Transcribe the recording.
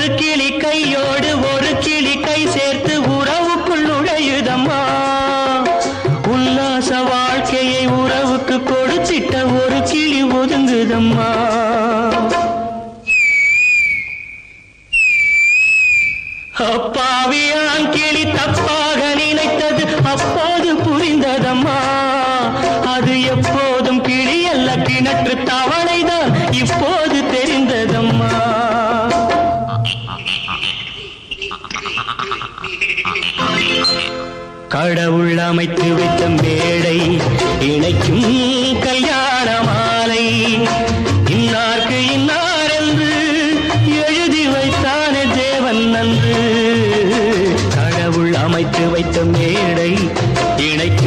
ஒரு கிளி கையோடு ஒரு கிளி கை சேர்த்து உறவுக்குள் நுழையுதம்மா. உல்லாச வாழ்க்கையை உறவுக்கு கொடுத்திட்ட ஒரு கிளி ஒதுங்குதம்மா. அப்பாவியான் கிளி தப்பாக நினைத்தது அப்போது புரிந்ததம்மா. அது எப்போதும் கிளி அல்ல கிணற்று தவளைதான் இப்போது தெரிந்ததம்மா. கடவுள் அமைத்து வைத்த மேடை இணைக்கும் கல்யாண மாலை. இன்னார்க்கு இன்னார் என்று எழுதி வைத்தானே தேவன் நன்று. கடவுள் அமைத்து வைத்த மேடை இணைக்கும்